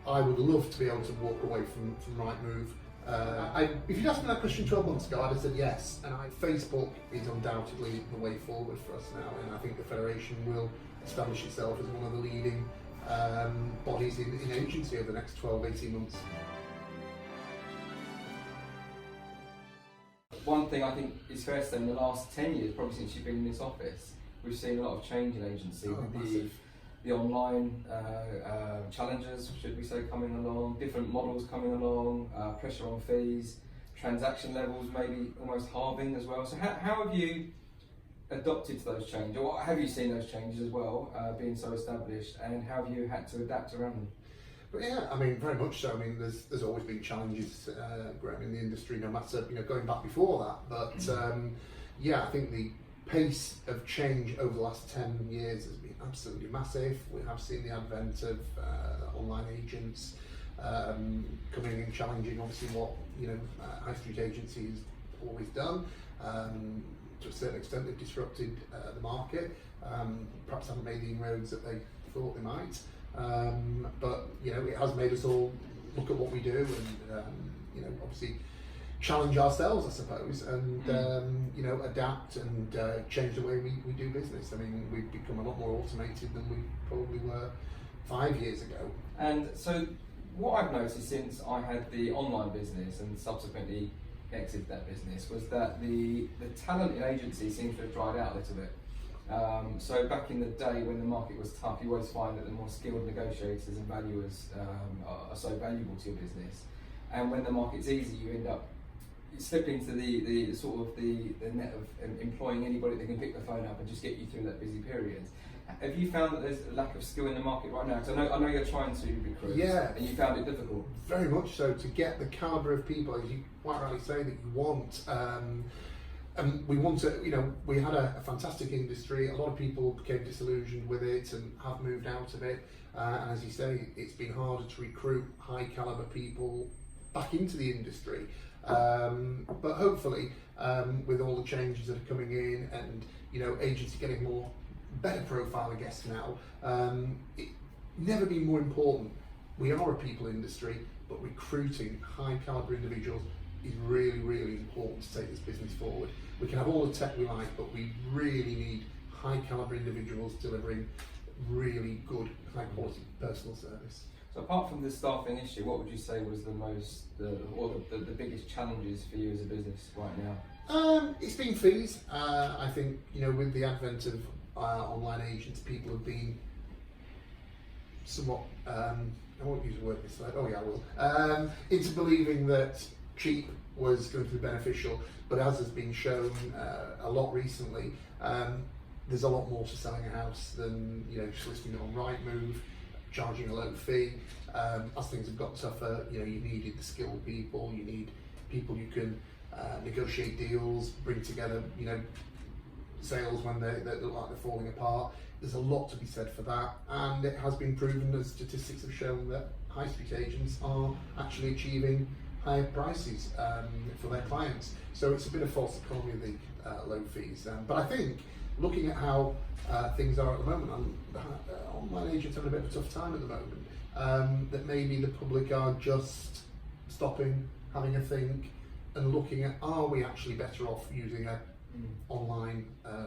I would love to be able to walk away from Rightmove. If you'd asked me that question 12 months ago, I'd have said yes. And Facebook is undoubtedly the way forward for us now, and I think the Federation will establish itself as one of the leading bodies in agency over the next 12-18 months. One thing I think is fair to say in the last 10 years, probably since you've been in this office, we've seen a lot of change in agency. The online challenges, should we say, coming along, different models coming along, pressure on fees, transaction levels maybe almost halving as well. So how have you adopted to those changes, or have you seen those changes as well, being so established, and how have you had to adapt around them? But yeah, I mean, very much so. I mean, there's always been challenges growing in the industry, no matter going back before that. But yeah, I think the pace of change over the last 10 years has been absolutely massive. We have seen the advent of online agents coming and challenging, obviously, what high street agencies always done. To a certain extent, they've disrupted the market. Perhaps haven't made the inroads that they thought they might. But it has made us all look at what we do and obviously challenge ourselves, I suppose, and adapt and change the way we do business. I mean, we've become a lot more automated than we probably were 5 years ago. And so what I've noticed since I had the online business and subsequently exited that business was that the talent in agency seems to have dried out a little bit. So back in the day when the market was tough, you always find that the more skilled negotiators and valuers are so valuable to your business. And when the market's easy, you end up slipping into the sort of the net of employing anybody that can pick the phone up and just get you through that busy period. Have you found that there's a lack of skill in the market right now? Because I know you're trying to recruit, and you found it difficult. Very much so, to get the calibre of people, as you quite rightly say, that you want. And we want to, we had a fantastic industry. A lot of people became disillusioned with it and have moved out of it. And as you say, it's been harder to recruit high calibre people back into the industry. But hopefully, with all the changes that are coming in and, agency getting better profile, I guess now, it's never been more important. We are a people industry, but recruiting high calibre individuals is really, really important to take this business forward. We can have all the tech we like, but we really need high calibre individuals delivering really good, high quality personal service. So apart from the staffing issue, what would you say was the biggest challenges for you as a business right now? It's been fees. I think, with the advent of online agents, people have been somewhat, I won't use the word this slide, oh yeah I will, into believing that cheap was going to be beneficial, but as has been shown a lot recently, there's a lot more to selling a house than just listing it on Rightmove, charging a low fee. As things have got tougher, you needed the skilled people, you need people who can negotiate deals, bring together sales when they look like they're falling apart. There's a lot to be said for that, and it has been proven, as statistics have shown, that high street agents are actually achieving higher prices for their clients. So it's a bit of false economy of the low fees. But I think, looking at how things are at the moment, online agents have a bit of a tough time at the moment, that maybe the public are just stopping, having a think, and looking at, are we actually better off using a online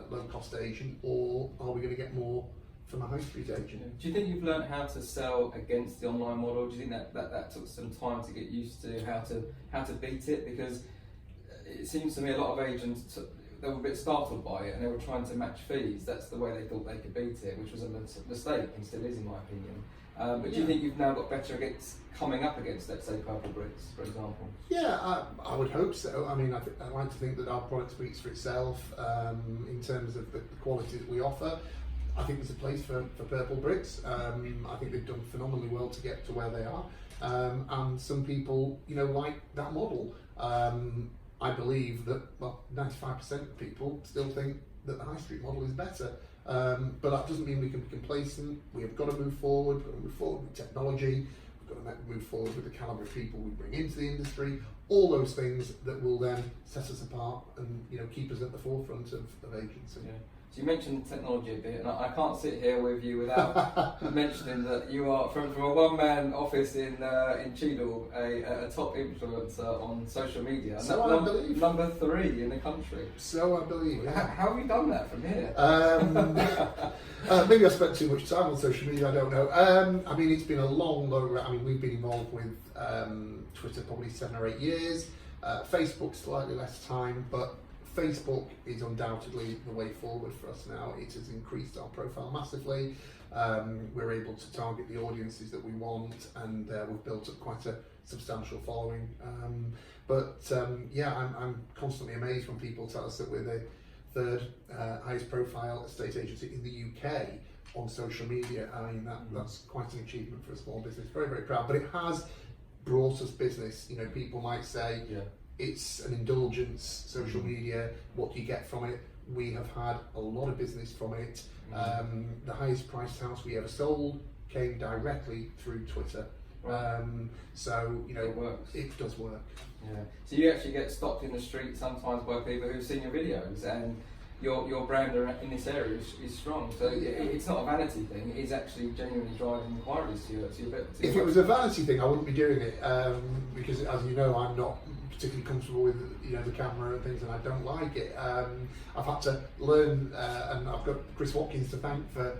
low-cost agent, or are we going to get more from a high street agent? Do you think you've learned how to sell against the online model? Do you think that took some time to get used to how to beat it? Because it seems to me a lot of agents, they were a bit startled by it and they were trying to match fees. That's the way they thought they could beat it, which was a mistake and still is, in my opinion. But do you think you've now got better against coming up against, let's say, Purple Bricks, for example? Yeah, I would hope so. I mean, I like to think that our product speaks for itself in terms of the quality that we offer. I think there's a place for Purple Bricks. I think they've done phenomenally well to get to where they are. And some people, like that model. I believe that, 95% of people still think that the high street model is better. But that doesn't mean we can be complacent. We have got to move forward. We've got to move forward with technology. We've got to move forward with the calibre of people we bring into the industry. All those things that will then set us apart and keep us at the forefront of agency. Yeah. So you mentioned technology a bit, and I can't sit here with you without mentioning that you are from a one-man office in Cheadle, a top influencer on social media. So I believe. Number 3 in the country. So I believe. Yeah. How have you done that from here? Maybe I spent too much time on social media. I don't know. I mean, it's been a long road. I mean, we've been involved with Twitter probably 7 or 8 years. Facebook slightly less time, but Facebook is undoubtedly the way forward for us now. It has increased our profile massively. We're able to target the audiences that we want, and we've built up quite a substantial following. I'm constantly amazed when people tell us that we're the 3rd highest profile estate agency in the UK on social media. I mean, that's quite an achievement for a small business. Very, very proud. But it has brought us business. You know, people might say, it's an indulgence, social media, what do you get from it? We have had a lot of business from it. The highest priced house we ever sold came directly through Twitter. So, you know, it works. It does work. Yeah. So you actually get stopped in the street sometimes by people who've seen your videos, and your brand in this area is strong. So it's not a vanity thing, it's actually genuinely driving inquiries to your business. If it was a vanity thing, I wouldn't be doing it, because as you know, I'm not particularly comfortable with, you know, the camera and things, and I don't like it. I've had to learn, and I've got Chris Watkins to thank for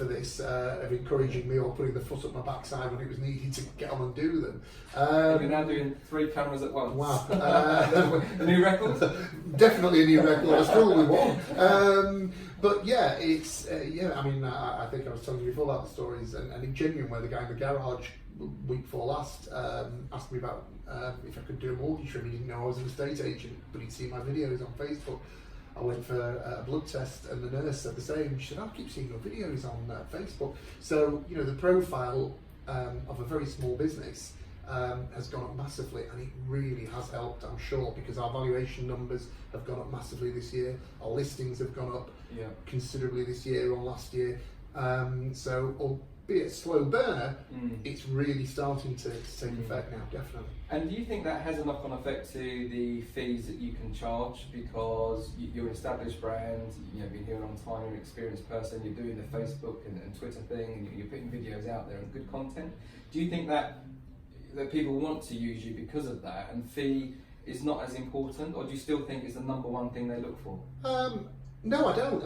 this, of encouraging me or putting the foot up my backside when it was needed to get on and do them. You're now doing 3 cameras at once. Wow. A new record? Definitely a new record. I struggle with one. But yeah, it's, I mean, I think I was telling you before about the stories, and in genuine where the guy in the garage week before last asked me about if I could do a mortgage for him. He didn't know I was an estate agent, but he'd seen my videos on Facebook. I went for a blood test, and the nurse said the same. She said, I keep seeing your videos on Facebook. So, you know, the profile of a very small business has gone up massively, and it really has helped, I'm sure, because our valuation numbers have gone up massively this year. Our listings have gone up considerably this year on last year. So, albeit a slow burner, it's really starting to take effect now, definitely. And do you think that has a knock-on effect to the fees that you can charge, because you're an established brand, you know, been here a long time, you're an experienced person, you're doing the Facebook and Twitter thing, and you're putting videos out there and good content? Do you think that people want to use you because of that, and fee is not as important, or do you still think it's the number one thing they look for? No, I don't.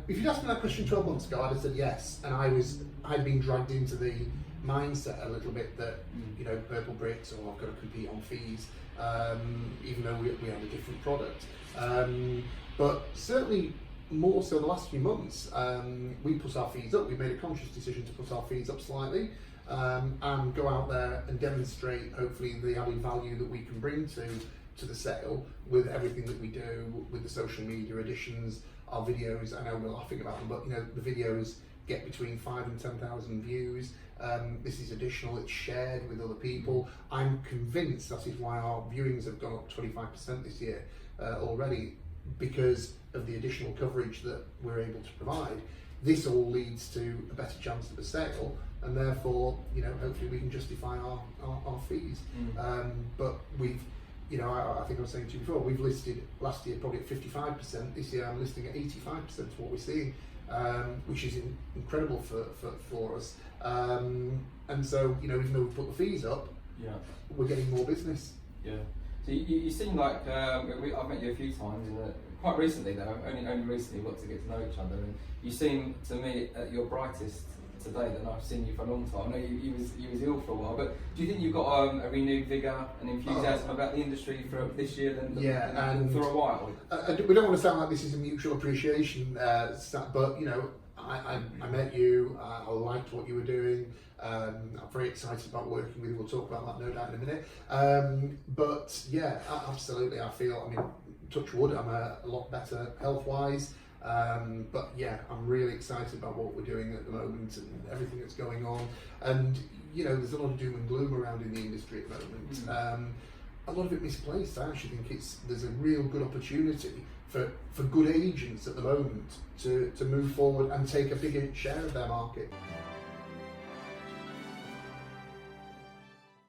If you'd asked me that question 12 months ago, I'd have said yes, and I'd been dragged into the mindset a little bit that, you know, purple bricks, or I've got to compete on fees, even though we have a different product. But certainly more so the last few months, we put our fees up. We made a conscious decision to put our fees up slightly, and go out there and demonstrate, hopefully, the added value that we can bring to the sale with everything that we do, with the social media additions, our videos. I know we're laughing about them, but, you know, the videos get between 5,000 and 10,000 views. This is additional, it's shared with other people. I'm convinced that is why our viewings have gone up 25% this year already, because of the additional coverage that we're able to provide. This all leads to a better chance of a sale, and therefore, you know, hopefully we can justify our fees. But we've, you know, I think I was saying to you before, we've listed last year probably at 55%. This year I'm listing at 85% is what we're seeing, which is incredible for us. And so, you know, even though we've put the fees up, we're getting more business. Yeah. So you seem like, I've met you a few times, quite recently though, only recently got to get to know each other, and you seem to me at your brightest today than I've seen you for a long time. I know you was ill for a while, but do you think you've got a renewed vigour and enthusiasm about the industry for this year than for a while? We don't want to sound like this is a mutual appreciation, but, you know, I met you, I liked what you were doing, I'm very excited about working with you. We'll talk about that no doubt in a minute. But yeah, absolutely, I feel, I mean, touch wood, I'm a lot better health-wise. But yeah, I'm really excited about what we're doing at the moment and everything that's going on. And, you know, there's a lot of doom and gloom around in the industry at the moment. A lot of it misplaced. I actually think there's a real good opportunity for good agents at the moment to move forward and take a bigger share of their market.